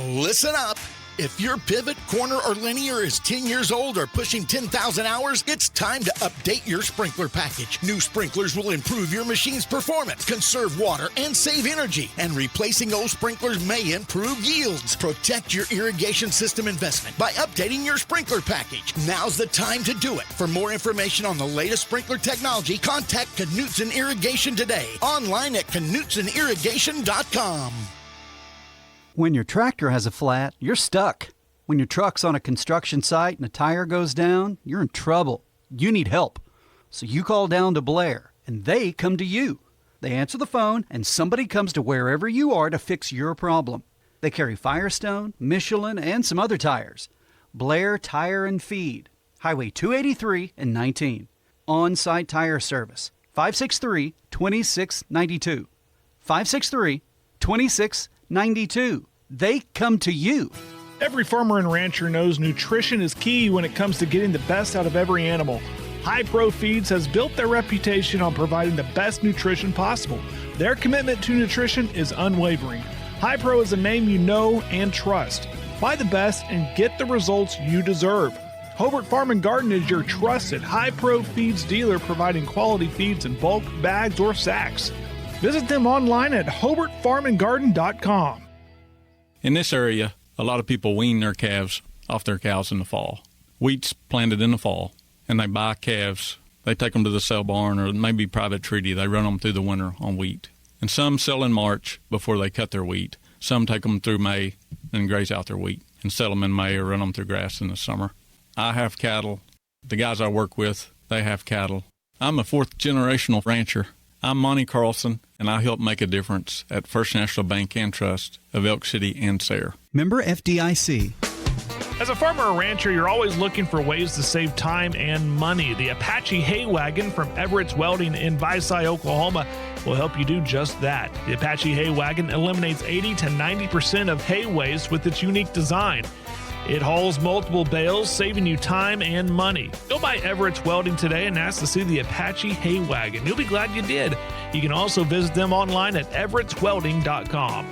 Listen up. If your pivot, corner, or linear is 10 years old or pushing 10,000 hours, it's time to update your sprinkler package. New sprinklers will improve your machine's performance, conserve water, and save energy. And replacing old sprinklers may improve yields. Protect your irrigation system investment by updating your sprinkler package. Now's the time to do it. For more information on the latest sprinkler technology, contact Knutson Irrigation today. Online at KnutSonIrrigation.com. When your tractor has a flat, you're stuck. When your truck's on a construction site and a tire goes down, you're in trouble. You need help. So you call down to Blair, and they come to you. They answer the phone, and somebody comes to wherever you are to fix your problem. They carry Firestone, Michelin, and some other tires. Blair Tire and Feed, Highway 283 and 19. On-site tire service, 563-2692. 563-2692. They come to you. Every farmer and rancher knows nutrition is key when it comes to getting the best out of every animal. High Pro Feeds has built their reputation on providing the best nutrition possible. Their commitment to nutrition is unwavering. High Pro is a name you know and trust. Buy the best and get the results you deserve. Hobart Farm and Garden is your trusted High Pro Feeds dealer, providing quality feeds in bulk, bags, or sacks. Visit them online at hobartfarmandgarden.com. In this area, a lot of people wean their calves off their cows in the fall. Wheat's planted in the fall, and they buy calves. They take them to the sale barn or maybe private treaty. They run them through the winter on wheat. And some sell in March before they cut their wheat. Some take them through May and graze out their wheat and sell them in May or run them through grass in the summer. I have cattle. The guys I work with, they have cattle. I'm a fourth-generational rancher. I'm Monty Carlson, and I help make a difference at First National Bank and Trust of Elk City and Sayre. Member FDIC. As a farmer or rancher, you're always looking for ways to save time and money. The Apache Hay Wagon from Everett's Welding in Visay, Oklahoma will help you do just that. The Apache Hay Wagon eliminates 80 to 90% of hay waste with its unique design. It hauls multiple bales, saving you time and money. Go by Everett's Welding today and ask to see the Apache Hay Wagon. You'll be glad you did. You can also visit them online at everettswelding.com.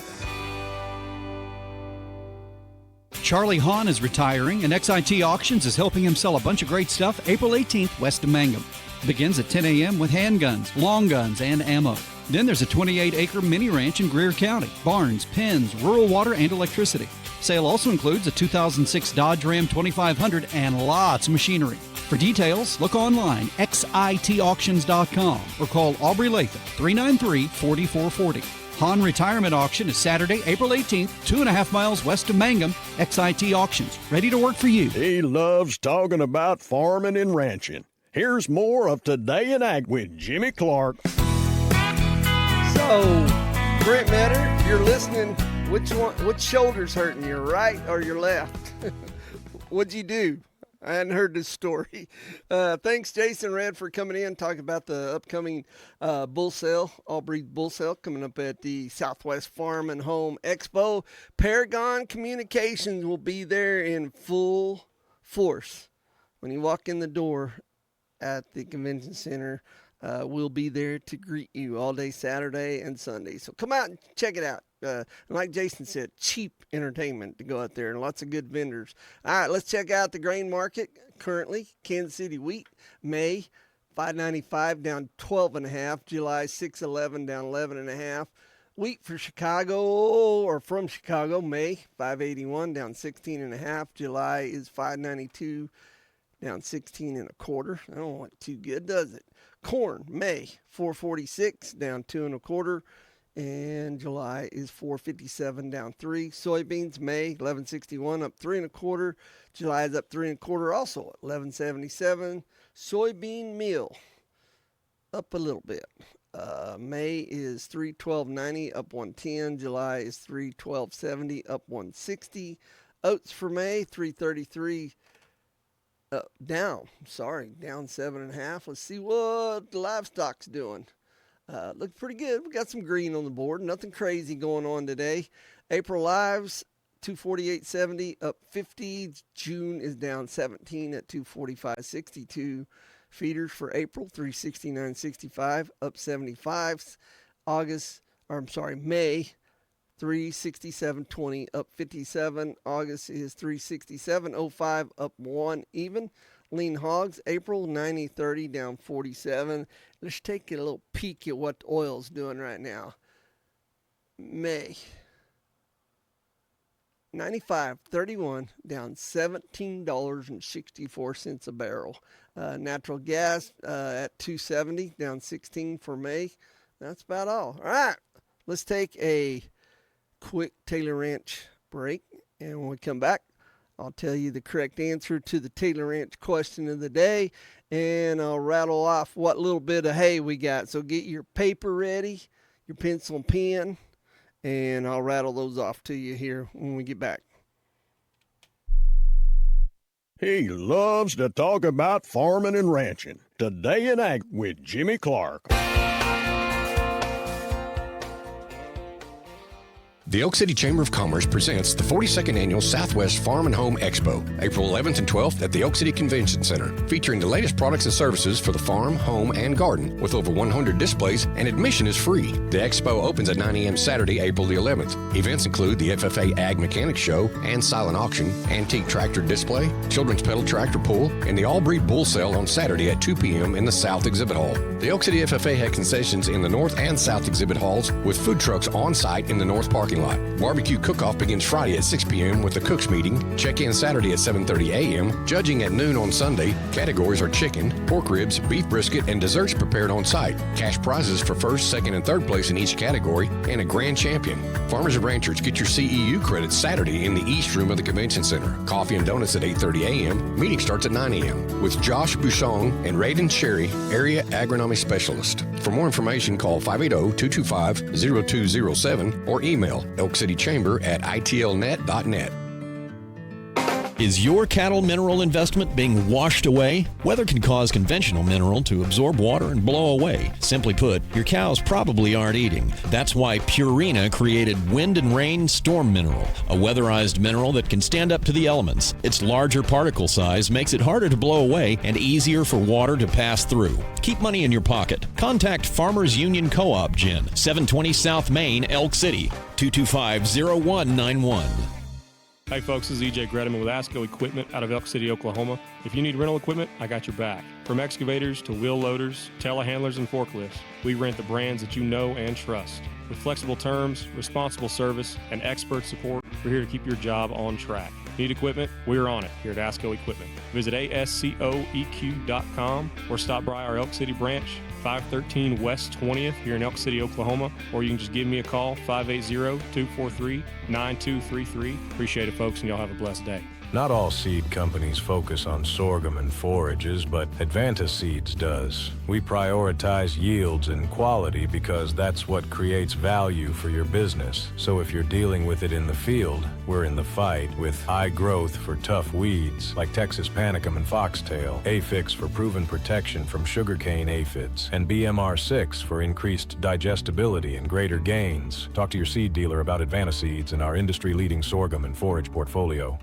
Charlie Hahn is retiring, and XIT Auctions is helping him sell a bunch of great stuff April 18th west of Mangum. Begins at 10 a.m. with handguns, long guns, and ammo. Then there's a 28-acre mini ranch in Greer County, barns, pens, rural water, and electricity. Sale also includes a 2006 Dodge Ram 2500 and lots of machinery. For details, look online, xitauctions.com, or call Aubrey Latham, 393-4440. Hahn Retirement Auction is Saturday, April 18th, 2.5 miles west of Mangum. XIT Auctions, ready to work for you. He loves talking about farming and ranching. Here's more of Today in Ag with Jimmy Clark. So, Brent Metter, if you're listening, which shoulder's hurting, your right or your left? What'd you do? I hadn't heard this story. Thanks, Jason Red, for coming in, talking about the upcoming bull sale, all-breed bull sale, coming up at the Southwest Farm and Home Expo. Paragon Communications will be there in full force. When you walk in the door at the convention center, we'll be there to greet you all day Saturday and Sunday. So come out and check it out. Like Jason said, cheap entertainment to go out there and lots of good vendors. All right, let's check out the grain market currently. Kansas City wheat, May, $5.95 down 12.5. July, $6.11 down 11.5. Wheat for Chicago or from Chicago, May, $5.81 down 16.5. July is $5.92 down 16.25. I don't look too good, does it? Corn, May, $4.46 down 2.25. And July is $4.57 down 3. Soybeans, May, $11.61 up 3.25. July is up 3.25 also at $11.77. Soybean meal up a little bit. May is $3.12.90 up 110. July is $3.12.70 up 160. Oats for May, $3.33 down 7.5. Let's see what the livestock's doing. Looks pretty good. We got some green on the board. Nothing crazy going on today. April lives, 248.70 up 50. June is down 17 at 245.62. Feeders for April, 369.65 up 75. May, 367.20, up 57. August is 367.05, up 1 even. Lean hogs, April 90.30, down 47. Let's take a little peek at what the oil's doing right now. May 95.31, down $17.64 a barrel. Natural gas at 270, down 16 for May. That's about all. All right, let's take a quick Taylor Ranch break, and when we come back, I'll tell you the correct answer to the Taylor Ranch question of the day, and I'll rattle off what little bit of hay we got. So get your paper ready, your pencil and pen, and I'll rattle those off to you here when we get back. He loves to talk about farming and ranching. Today in Ag with Jimmy Clark. The Elk City Chamber of Commerce presents the 42nd Annual Southwest Farm and Home Expo, April 11th and 12th at the Elk City Convention Center, featuring the latest products and services for the farm, home, and garden, with over 100 displays, and admission is free. The expo opens at 9 a.m. Saturday, April the 11th. Events include the FFA Ag Mechanics Show and Silent Auction, Antique Tractor Display, Children's Pedal Tractor Pull, and the All-Breed Bull Sale on Saturday at 2 p.m. in the South Exhibit Hall. The Elk City FFA had concessions in the North and South Exhibit Halls, with food trucks on site in the North parking lot. Barbecue cook-off begins Friday at 6 p.m. with the Cooks meeting. Check-in Saturday at 7:30 a.m. Judging at noon on Sunday. Categories are chicken, pork ribs, beef brisket, and desserts prepared on site. Cash prizes for first, second, and third place in each category, and a grand champion. Farmers and ranchers get your CEU credits Saturday in the East Room of the Convention Center. Coffee and donuts at 8:30 a.m. Meeting starts at 9 a.m. with Josh Bouchon and Raiden Sherry, Area Agronomy Specialist. For more information, call 580-225-0207 or email elkcitychamber@itlnet.net. Is your cattle mineral investment being washed away? Weather can cause conventional mineral to absorb water and blow away. Simply put, your cows probably aren't eating. That's why Purina created Wind and Rain Storm Mineral, a weatherized mineral that can stand up to the elements. Its larger particle size makes it harder to blow away and easier for water to pass through. Keep money in your pocket. Contact Farmers Union Co-op Gin, 720 South Main, Elk City, 225-0191. Hey folks, this is EJ Gredeman with ASCO Equipment out of Elk City, Oklahoma. If you need rental equipment, I got your back. From excavators to wheel loaders, telehandlers, and forklifts, we rent the brands that you know and trust. With flexible terms, responsible service, and expert support, we're here to keep your job on track. Need equipment? We're on it here at ASCO Equipment. Visit ascoeq.com or stop by our Elk City branch, 513 West 20th here in Elk City, Oklahoma, or you can just give me a call, 580-243-9233. Appreciate it, folks, and y'all have a blessed day. Not all seed companies focus on sorghum and forages, but Advanta Seeds does. We prioritize yields and quality because that's what creates value for your business. So if you're dealing with it in the field, we're in the fight with high growth for tough weeds like Texas panicum and foxtail, Afix for proven protection from sugarcane aphids, and BMR6 for increased digestibility and greater gains. Talk to your seed dealer about Advanta Seeds and our industry-leading sorghum and forage portfolio.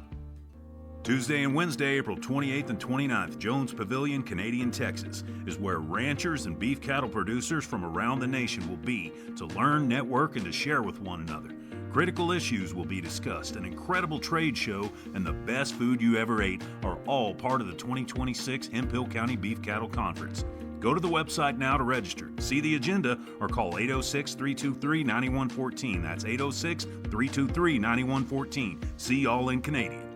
Tuesday and Wednesday, April 28th and 29th, Jones Pavilion, Canadian, Texas, is where ranchers and beef cattle producers from around the nation will be to learn, network, and to share with one another. Critical issues will be discussed. An incredible trade show and the best food you ever ate are all part of the 2026 Hemphill County Beef Cattle Conference. Go to the website now to register, see the agenda, or call 806-323-9114. That's 806-323-9114. See y'all in Canadian.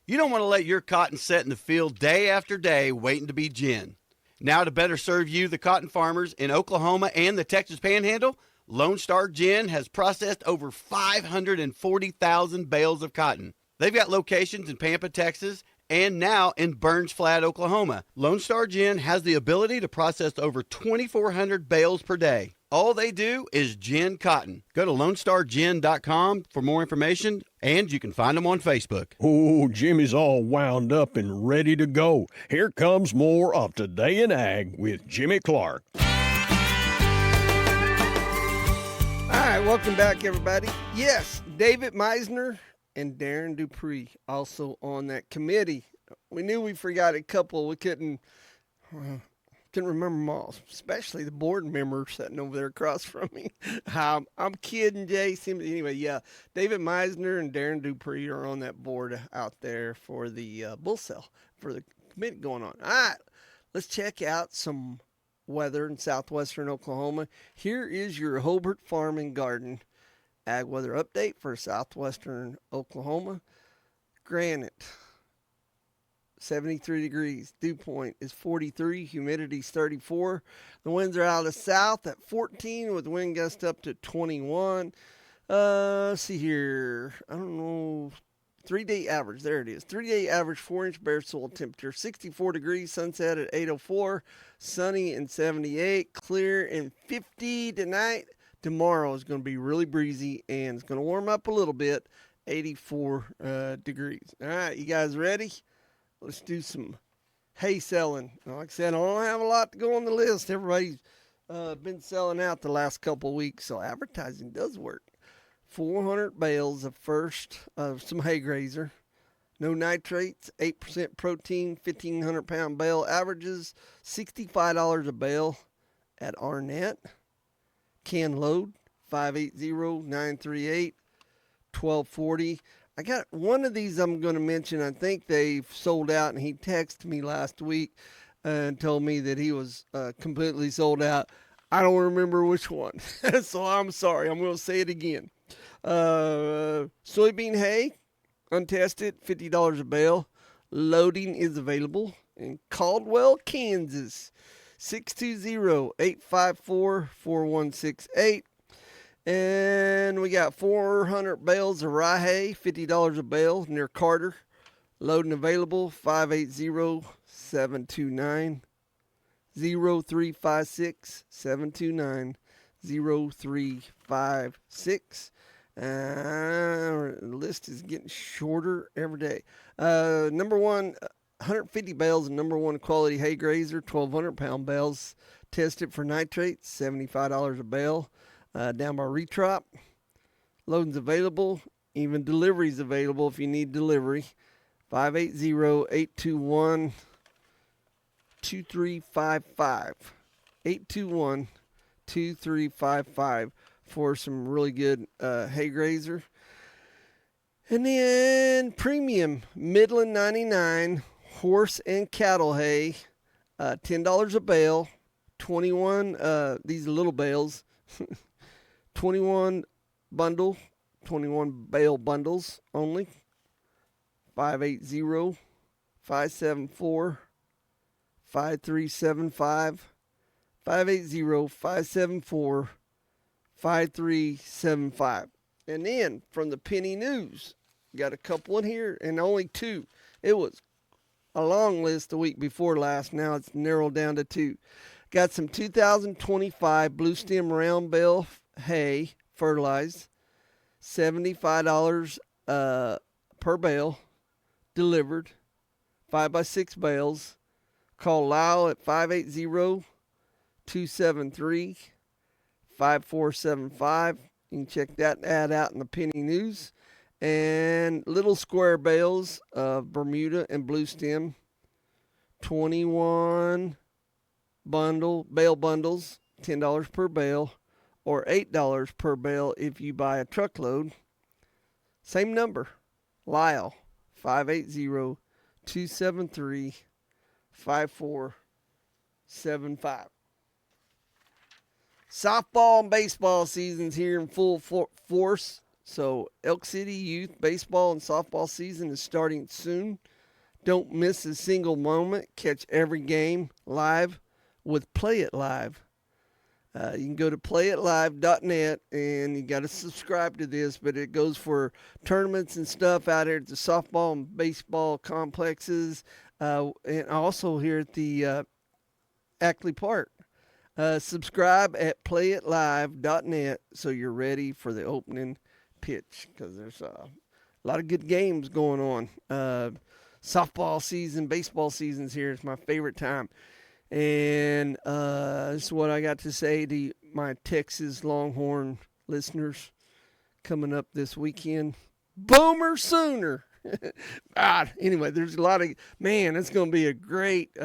You don't want to let your cotton set in the field day after day waiting to be gin. Now to better serve you, the cotton farmers in Oklahoma and the Texas Panhandle, Lone Star Gin has processed over 540,000 bales of cotton. They've got locations in Pampa, Texas, and now in Burns Flat, Oklahoma. Lone Star Gin has the ability to process over 2,400 bales per day. All they do is gin cotton. Go to LoneStarGin.com for more information, and you can find them on Facebook. Oh, Jimmy's all wound up and ready to go. Here comes more of Today in Ag with Jimmy Clark. All right, welcome back, everybody. Yes, David Meisner and Darren Dupree also on that committee. We knew we forgot a couple. We couldn't Can remember them all, especially the board member sitting over there across from me. I'm kidding, Jason. Anyway, yeah, David Meisner and Darren Dupree are on that board out there for the bull sale, for the committee going on. All right, let's check out some weather in southwestern Oklahoma. Here is your Hobart Farm and Garden ag weather update for southwestern Oklahoma. Granite, 73 degrees. Dew point is 43. Humidity's 34. The winds are out of the south at 14 with wind gust up to 21. Let's see here. I don't know. 3-day average. There it is. 3-day average 4-inch bare soil temperature. 64 degrees. Sunset at 8:04. Sunny and 78. Clear and 50 tonight. Tomorrow is going to be really breezy and it's going to warm up a little bit. 84 degrees. All right, you guys ready? Let's do some hay selling. Like I said, I don't have a lot to go on the list. Everybody's been selling out the last couple of weeks, so advertising does work. 400 bales of some hay grazer. No nitrates, 8% protein, 1,500 pound bale. Averages $65 a bale at Arnett. Can load, 580-938-1240. I got one of these I'm going to mention. I think they've sold out, and he texted me last week and told me that he was completely sold out. I don't remember which one, so I'm sorry. I'm going to say it again. Soybean hay, untested, $50 a bale. Loading is available in Caldwell, Kansas, 620-854-4168. And we got 400 bales of rye hay, $50 a bale near Carter. Loading available, 580-729-0356, 729-0356. The list is getting shorter every day. Number one, 150 bales of number one quality hay grazer, 1,200 pound bales, tested for nitrates, $75 a bale. Down by Retrop. Loading's available. Even delivery's available if you need delivery. 580-821-2355. 821-2355 for some really good hay grazer. And then premium Midland 99 horse and cattle hay, $10 a bale. 21 these little bales. 21 bale bundles only. 580-574-5375. 580-574-5375. And then from the Penny News, got a couple in here and only two. It was a long list the week before last. Now it's narrowed down to two. Got some 2025 Blue Stem Round Bale hay, fertilized, $75 per bale, delivered, 5x6 bales. Call Lyle at 580-273-5475. You can check that ad out in the Penny News. And little square bales of Bermuda and Blue Stem, 21 bale bundles, $10 per bale, or $8 per bale if you buy a truckload. Same number, Lyle, 580-273-5475. Softball and baseball season's here in full force. So Elk City youth baseball and softball season is starting soon. Don't miss a single moment. Catch every game live with Play It Live. You can go to playitlive.net and you got to subscribe to this, but it goes for tournaments and stuff out here at the softball and baseball complexes, and also here at the Ackley Park. Subscribe at playitlive.net so you're ready for the opening pitch, because there's a lot of good games going on. Softball season, baseball season's here. It's my favorite time. And this is what I got to say to my Texas Longhorn listeners coming up this weekend. Boomer Sooner. Anyway, there's a lot of, man, it's going to be a great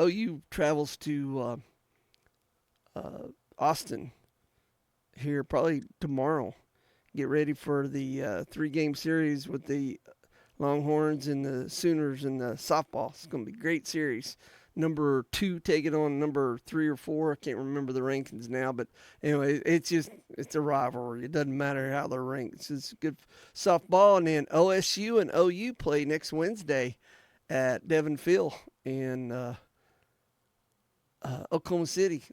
OU travels to Austin here probably tomorrow. Get ready for the 3-game series with the Longhorns and the Sooners and the softball. It's going to be a great series. Number 2 taking on number 3 or 4. I can't remember the rankings now, but anyway, it's a rivalry. It doesn't matter how they're ranked. It's good softball, and then OSU and OU play next Wednesday at Devon Field in Oklahoma City.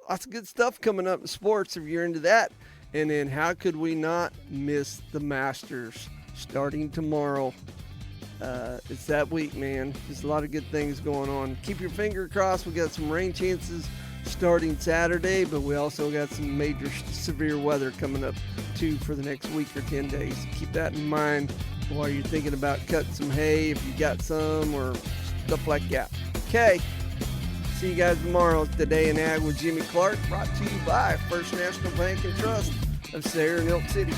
Lots of good stuff coming up in sports if you're into that. And then how could we not miss the Masters starting tomorrow? It's that week, man. There's a lot of good things going on. Keep your finger crossed. We got some rain chances starting Saturday, but we also got some major severe weather coming up too for the next week or 10 days. Keep that in mind while you're thinking about cutting some hay if you got some or stuff like that. Okay. See you guys tomorrow. It's Today in Ag with Jimmy Clark, brought to you by First National Bank and Trust of Sayre and Elk City.